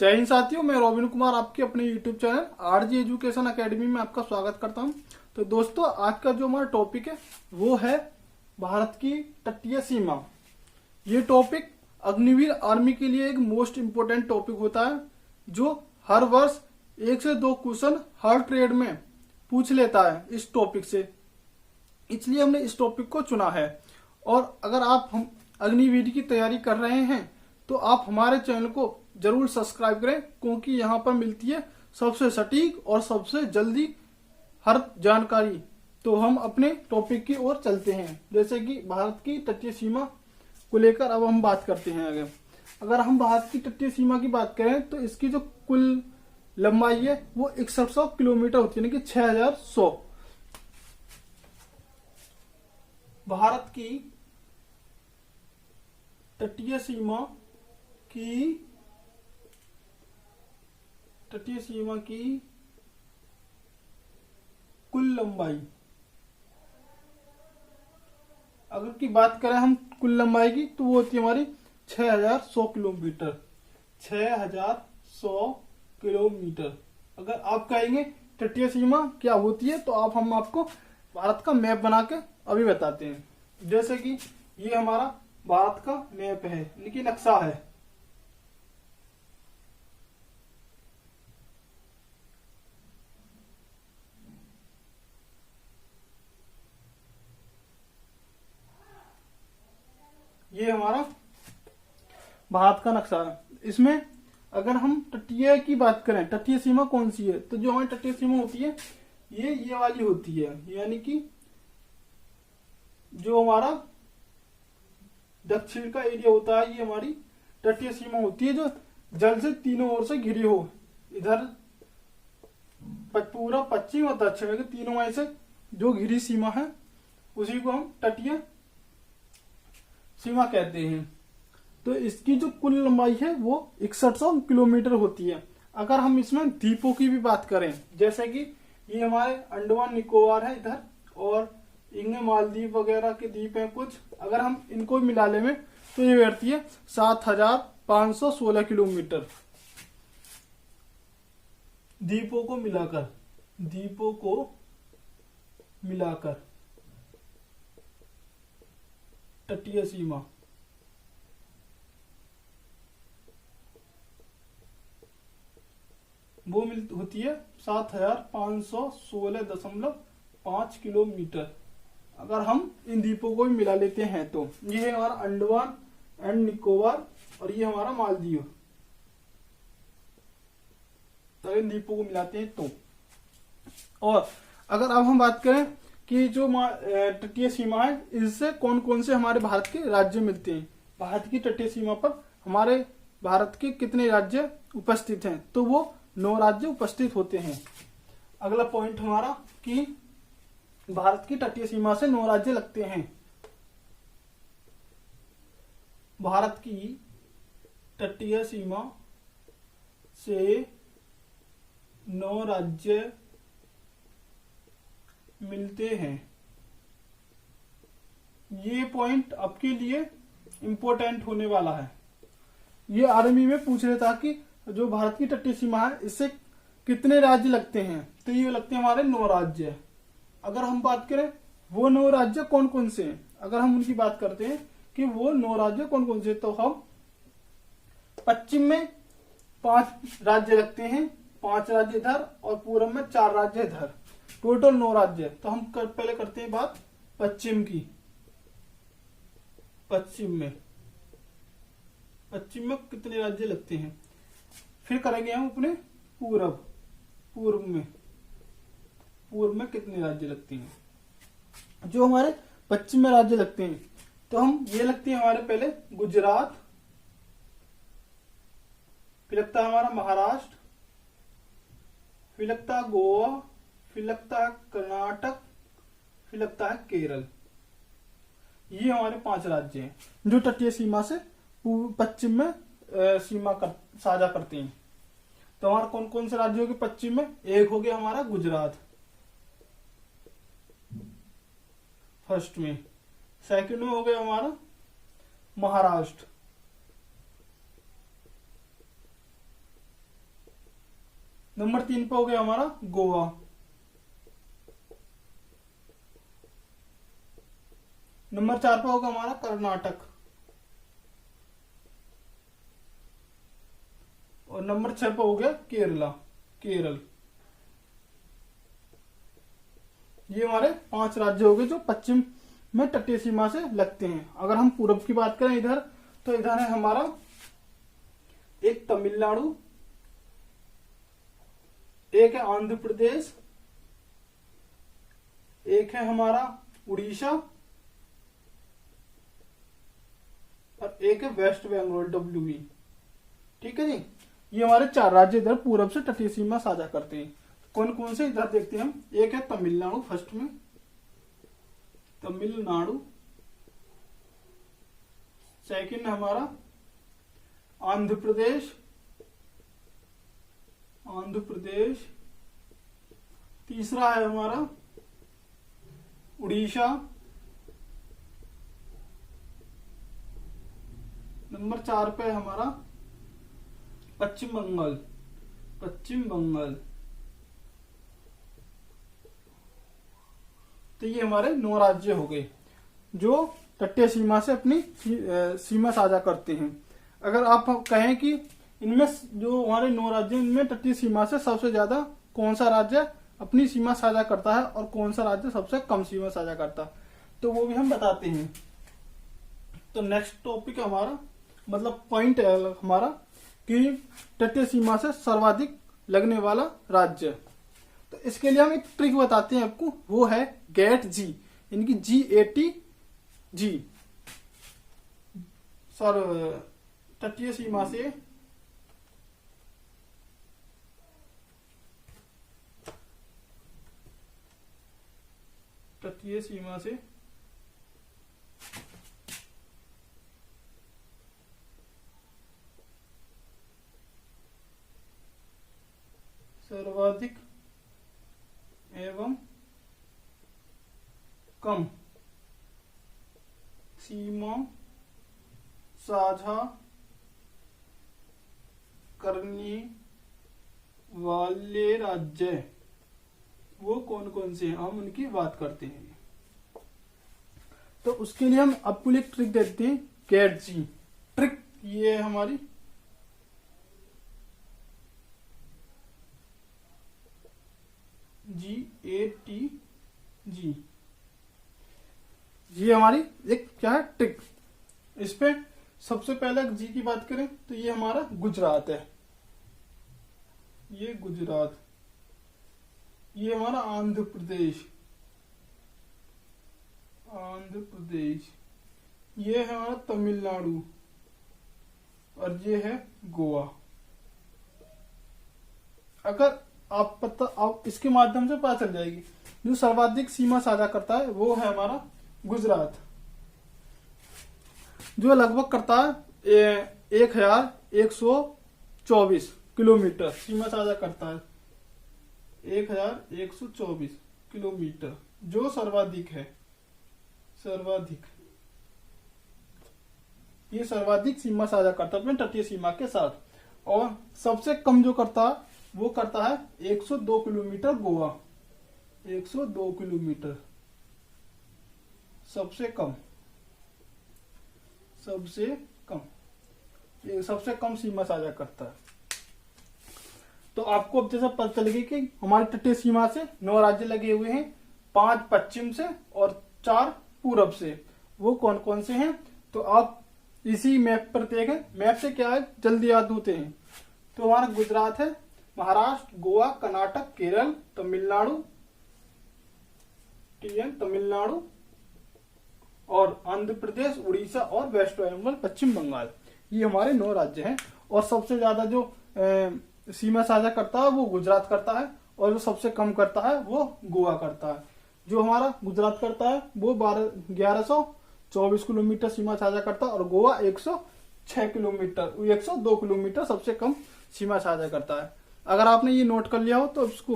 जय हिंद साथियों, मैं रोबिन कुमार आपके अपने YouTube channel RG education academy में आपका स्वागत करता हूं। तो दोस्तों, आज का जो हमारा टॉपिक है वो है भारत की तटीय सीमा। ये टॉपिक अग्निवीर आर्मी के लिए एक मोस्ट इम्पोर्टेंट टॉपिक होता है, जो हर वर्ष 1 से 2 क्वेश्चन हर ट्रेड में पूछ लेता है इस टॉपिक से। इसलिए हमने इस टॉपिक को चुना है। और अगर आप हम अग्निवीर की तैयारी कर रहे हैं तो आप हमारे चैनल को जरूर सब्सक्राइब करें, क्योंकि यहाँ पर मिलती है सबसे सटीक और सबसे जल्दी हर जानकारी। तो हम अपने टॉपिक की ओर चलते हैं, जैसे कि भारत की तटीय सीमा को लेकर अब हम बात करते हैं। अगर हम भारत की तटीय सीमा की बात करें तो इसकी जो कुल लंबाई है वो 6100 किलोमीटर होती है, यानी कि 6100। भारत की तटीय सीमा की कुल लंबाई, अगर की बात करें हम कुल लंबाई की, तो वो होती है हमारी 6100 किलोमीटर। 6100 किलोमीटर। अगर आप कहेंगे तटीय सीमा क्या होती है तो हम आपको भारत का मैप बना के अभी बताते हैं। जैसे कि ये हमारा भारत का मैप है, यानी कि नक्शा है। ये हमारा भारत का नक्शा है। इसमें अगर हम तटीय की बात करें, तटीय सीमा कौन सी है, तो जो हमारी तटीय सीमा होती है ये वाली होती है, यानी कि जो हमारा दक्षिण का एरिया होता है ये हमारी तटीय सीमा होती है, जो जल से तीनों ओर से घिरी हो। इधर पूरा पश्चिम और दक्षिण के तीनों ओर से जो घिरी सीमा है उसी को हम तटीय सीमा कहते हैं। तो इसकी जो कुल लंबाई है वो 6100 किलोमीटर होती है। अगर हम इसमें द्वीपों की भी बात करें, जैसे कि ये हमारे अंडमान निकोबार है इधर, और इनमें मालदीव वगैरह के द्वीप हैं कुछ, अगर हम इनको मिला ले में तो ये बैठती है 7516 किलोमीटर। द्वीपों को मिलाकर तटीय सीमा वो होती है 7516.5 किलोमीटर। अगर हम इन द्वीपों को भी मिला लेते हैं तो ये है हमारा अंडमान एंड निकोबार और ये हमारा मालदीव। अगर इन द्वीपों को मिलाते हैं तो, और अगर अब हम बात करें कि जो तटीय सीमा है इससे कौन कौन से हमारे भारत के राज्य मिलते हैं। भारत की तटीय सीमा पर हमारे भारत के कितने राज्य उपस्थित हैं, तो वो 9 राज्य उपस्थित होते हैं। अगला पॉइंट हमारा कि भारत की तटीय सीमा से 9 राज्य लगते हैं। भारत की तटीय सीमा से 9 राज्य मिलते हैं। ये पॉइंट आपके लिए इंपॉर्टेंट होने वाला है। ये आर्मी में पूछ रहे था कि जो भारत की तटीय सीमा है इससे कितने राज्य लगते हैं, तो ये लगते हैं हमारे 9 राज्य। अगर हम बात करें वो 9 राज्य कौन कौन से हैं, अगर हम उनकी बात करते हैं कि वो 9 राज्य कौन कौन से, तो हम पश्चिम में 5 राज्य लगते हैं, 5 राज्य इधर, और पूर्व में 4 राज्य इधर, टोटल 9 राज्य। तो हम पहले करते हैं बात पश्चिम की। पश्चिम में कितने राज्य लगते हैं, फिर करेंगे हम अपने पूर्व में कितने राज्य लगते हैं। जो हमारे पश्चिम में राज्य लगते हैं तो हम ये लगते हैं हमारे पहले गुजरात, फिर लगता है हमारा महाराष्ट्र, फिर लगता है गोवा, फिर लगता है कर्नाटक, फिर लगता है केरल। ये हमारे 5 राज्य हैं जो तटीय सीमा से पश्चिम में सीमा साझा करते हैं। तो हमारा कौन कौन से राज्यों के पश्चिम में, एक हो गया हमारा गुजरात फर्स्ट में, सेकंड में हो गया हमारा महाराष्ट्र, नंबर 3 पे हो गया हमारा गोवा। नंबर 4 पे होगा हमारा कर्नाटक। और नंबर 6 पे हो गया केरल। ये हमारे 5 राज्य हो गए जो पश्चिम में तटीय सीमा से लगते हैं। अगर हम पूरब की बात करें इधर, तो इधर है हमारा एक तमिलनाडु, एक है आंध्र प्रदेश, एक है हमारा उड़ीसा और एक है वेस्ट बंगाल WB। ठीक है जी, ये हमारे 4 राज्य इधर पूरब से तटीय सीमा साझा करते हैं। कौन कौन से इधर देखते हैं हम। एक है तमिलनाडु, फर्स्ट में तमिलनाडु। सेकंड हमारा आंध्र प्रदेश। तीसरा है हमारा उड़ीसा। नंबर 4 पे है हमारा पश्चिम बंगाल। तो ये हमारे 9 राज्य हो गए जो तटीय सीमा से अपनी सीमा साझा करते हैं। अगर आप कहें कि इनमें जो हमारे 9 राज्य, इनमें तटीय सीमा से सबसे ज्यादा कौन सा राज्य अपनी सीमा साझा करता है और कौन सा राज्य सबसे कम सीमा साझा करता है, तो वो भी हम बताते हैं। तो नेक्स्ट टॉपिक है हमारा, मतलब पॉइंट है हमारा कि तटीय सीमा से सर्वाधिक लगने वाला राज्य। तो इसके लिए हम एक ट्रिक बताते हैं आपको, वो है गेट जी, इनकी GATG। सर तटीय सीमा से सर्वाधिक एवं कम सीमा साझा करने वाले राज्य वो कौन कौन से हैं, हम उनकी बात करते हैं। तो उसके लिए हम आपको एक ट्रिक देते हैं, गेट जी ट्रिक। ये है हमारी GATG। ये हमारी एक क्या है ट्रिक। इस पे सबसे पहले जी की बात करें तो ये हमारा गुजरात है, ये गुजरात। ये हमारा आंध्र प्रदेश। ये है हमारा तमिलनाडु और ये है गोवा। अगर आप इसके माध्यम से पता चल जाएगी, जो सर्वाधिक सीमा साझा करता है वो है हमारा गुजरात, जो लगभग करता है 1124 किलोमीटर सीमा साझा करता है। 1124 किलोमीटर जो सर्वाधिक है। ये सर्वाधिक सीमा साझा करता है अपने तटीय सीमा के साथ। और सबसे कम जो करता है वो करता है 102 किलोमीटर गोवा। 102 किलोमीटर सबसे कम ये सबसे कम सीमा साझा करता है। तो आपको अब जैसा पता चलेगी कि हमारी तटीय सीमा से 9 राज्य लगे हुए हैं, 5 पश्चिम से और 4 पूरब से। वो कौन कौन से हैं तो आप इसी मैप पर देखें। मैप से क्या है जल्दी याद होते हैं। तो हमारा गुजरात है, महाराष्ट्र, गोवा, कर्नाटक, केरल, तमिलनाडु और आंध्र प्रदेश, उड़ीसा और वेस्ट बंगाल, पश्चिम बंगाल। ये हमारे 9 राज्य हैं। और सबसे ज्यादा जो सीमा साझा करता है वो गुजरात करता है, और जो सबसे कम करता है वो गोवा करता है। जो हमारा गुजरात करता है वो 1124 किलोमीटर सीमा साझा करता है, और गोवा 102 किलोमीटर सबसे कम सीमा साझा करता है। अगर आपने ये नोट कर लिया हो तो इसको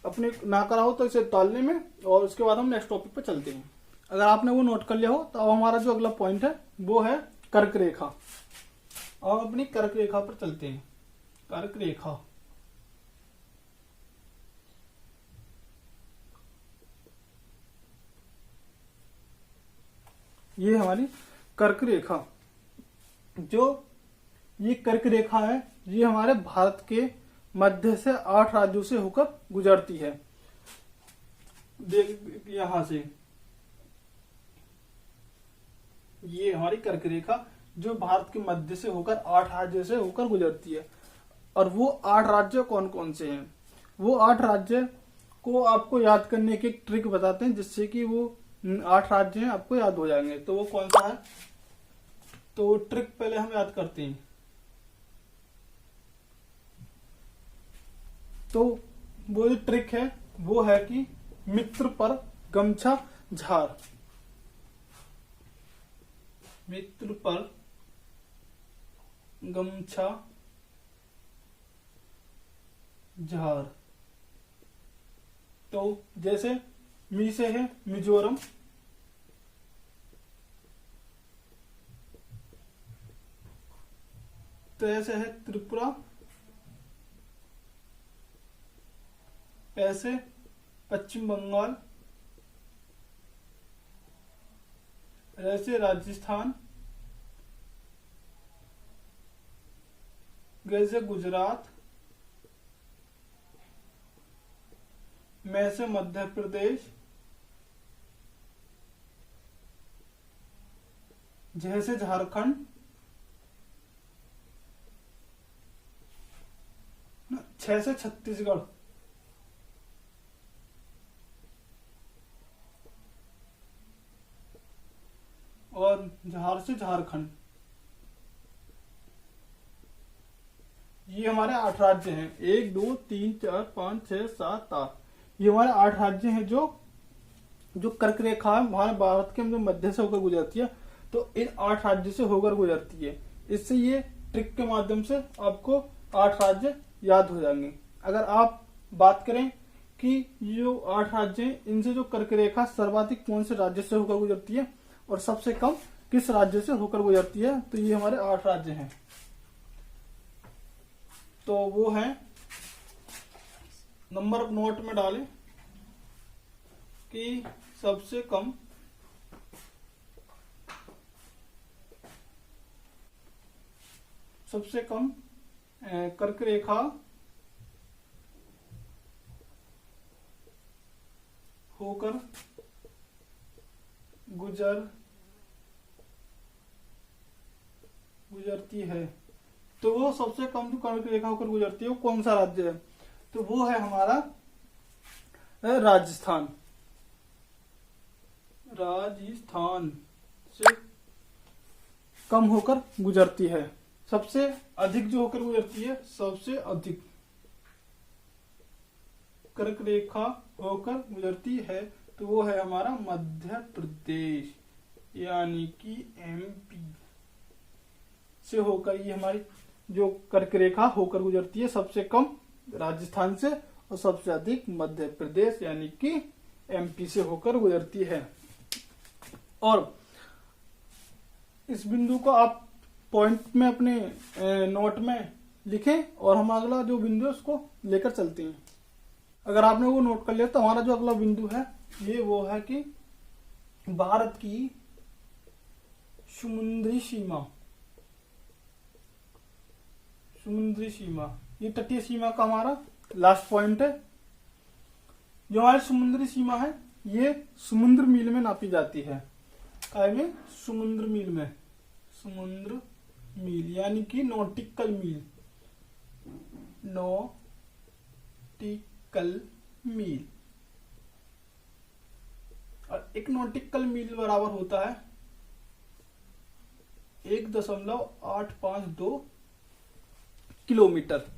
अपने ना करा हो तो इसे डालने में, और उसके बाद हम नेक्स्ट टॉपिक पे चलते हैं। अगर आपने वो नोट कर लिया हो तो अब हमारा जो अगला पॉइंट है वो है कर्क रेखा। अब अपनी कर्क रेखा पर चलते हैं। कर्क रेखा ये हमारी कर्क रेखा, जो ये कर्क रेखा है, ये हमारे भारत के मध्य से 8 राज्यों से होकर गुजरती है। देख यहां से ये हमारी कर्क रेखा जो भारत के मध्य से होकर 8 राज्यों से होकर गुजरती है। और वो 8 राज्य कौन कौन से हैं? वो 8 राज्य को आपको याद करने की एक ट्रिक बताते हैं, जिससे कि वो 8 राज्य हैं आपको याद हो जाएंगे। तो वो कौन सा है? तो ट्रिक पहले हम याद करते हैं। तो वो जो ट्रिक है वो है कि मित्र पर गमछा झार। मित्र पर गमछा झार। तो जैसे मी से है मिजोरम, तो ऐसे है त्रिपुरा, ऐसे पश्चिम बंगाल, ऐसे राजस्थान, जैसे गुजरात, में से मध्य प्रदेश, जैसे झारखंड, 6 से छत्तीसगढ़, और झार से झारखंड। ये हमारे 8 राज्य हैं। 1 2 3 4 5 6 7 8, ये हमारे 8 राज्य हैं जो कर्क रेखा हमारे भारत के मध्य से होकर गुजरती है। तो इन 8 राज्य से होकर गुजरती है। इससे ये ट्रिक के माध्यम से आपको 8 राज्य याद हो जाएंगे। अगर आप बात करें कि जो 8 राज्य हैं, इनसे जो कर्क रेखा सर्वाधिक कौन से राज्य से होकर गुजरती है और सबसे कम किस राज्य से होकर गुजरती है, तो ये हमारे 8 राज्य हैं। तो वो है, नंबर नोट में डालें कि सबसे कम कर्क रेखा होकर गुजरती है। तो वो सबसे कम जो कर्क रेखा होकर गुजरती है वो कौन सा राज्य है? तो वो है हमारा राजस्थान। राजस्थान से कम होकर गुजरती है। सबसे अधिक जो होकर गुजरती है, सबसे अधिक कर्क रेखा होकर गुजरती है, तो वो है हमारा मध्य प्रदेश, यानी कि एमपी से होकर ये हमारी जो कर्क रेखा होकर गुजरती है, सबसे कम राजस्थान से और सबसे अधिक मध्य प्रदेश यानी कि एमपी से होकर गुजरती है। और इस बिंदु को आप पॉइंट में अपने नोट में लिखें और हम अगला जो बिंदु है उसको लेकर चलते हैं। अगर आपने वो नोट कर लिया तो हमारा जो अगला बिंदु है ये वो है कि भारत की समुद्री सीमा। समुद्री सीमा, ये तटीय सीमा का हमारा लास्ट पॉइंट है। जो हमारी समुद्री सीमा है ये समुद्र मील में नापी जाती है। काय में? समुद्र मील में। समुद्र मील यानी कि नॉटिकल मील। नॉटिकल मील, और एक नॉटिकल मील बराबर होता है 1.852 किलोमीटर।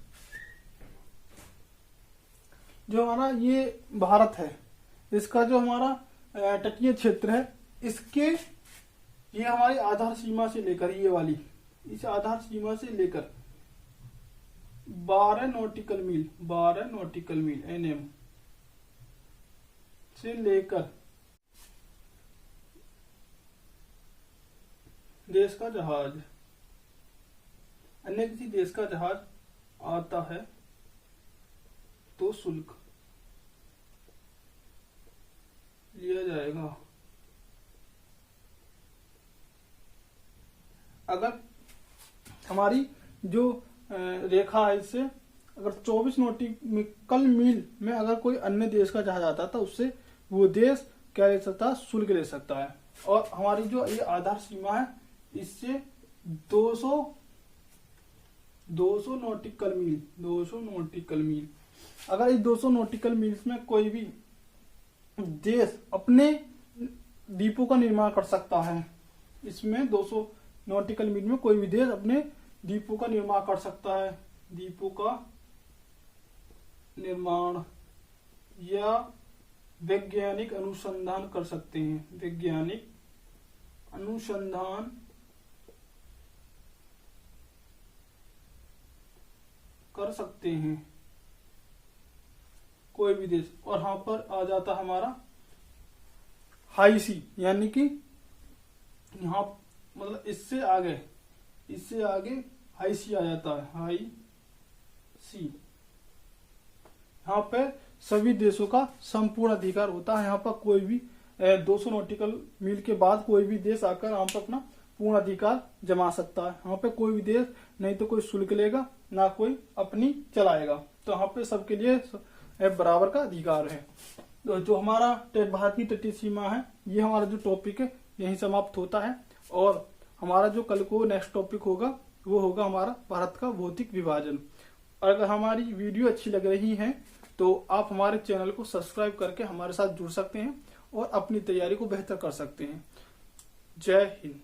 जो हमारा ये भारत है, इसका जो हमारा तटीय क्षेत्र है, इसके ये हमारी आधार सीमा से लेकर, ये वाली इस आधार सीमा से लेकर 12 नॉटिकल मील एनएम से लेकर देश का जहाज, अन्य किसी देश का जहाज आता है तो शुल्क लिया जाएगा। अगर हमारी जो रेखा है, इससे अगर 24 नॉटिकल मील में अगर कोई अन्य देश का जहाज आता था, उससे वो देश क्या ले सकता है, शुल्क ले सकता है। और हमारी जो ये आधार सीमा है, इससे 200 नॉटिकल मील, अगर इस 200 नॉटिकल मील्स में कोई भी देश अपने द्वीपों का निर्माण कर सकता है, इसमें 200 नॉटिकल मील में कोई भी देश अपने द्वीपों का निर्माण कर सकता है, द्वीपों का निर्माण या वैज्ञानिक अनुसंधान कर सकते हैं, वैज्ञानिक अनुसंधान कर सकते हैं कोई भी देश। और यहां पर आ जाता हमारा हाई सी, यानी कि यहां मतलब इससे आगे हाई सी आ जाता है, हाई सी। यहाँ पे सभी देशों का संपूर्ण अधिकार होता है। यहाँ पर कोई भी 200 नॉटिकल मील के बाद कोई भी देश आकर यहाँ पर अपना पूर्ण अधिकार जमा सकता है। यहाँ पे कोई भी देश नहीं तो कोई शुल्क लेगा, ना कोई अपनी चलाएगा। तो यहाँ पे सबके लिए बराबर का अधिकार है। तो जो हमारा भारत की तटीय सीमा है, ये हमारा जो टॉपिक है यही समाप्त होता है। और हमारा जो कल को नेक्स्ट टॉपिक होगा वो होगा हमारा भारत का भौतिक विभाजन। अगर हमारी वीडियो अच्छी लग रही है तो आप हमारे चैनल को सब्सक्राइब करके हमारे साथ जुड़ सकते हैं और अपनी तैयारी को बेहतर कर सकते हैं। जय हिंद।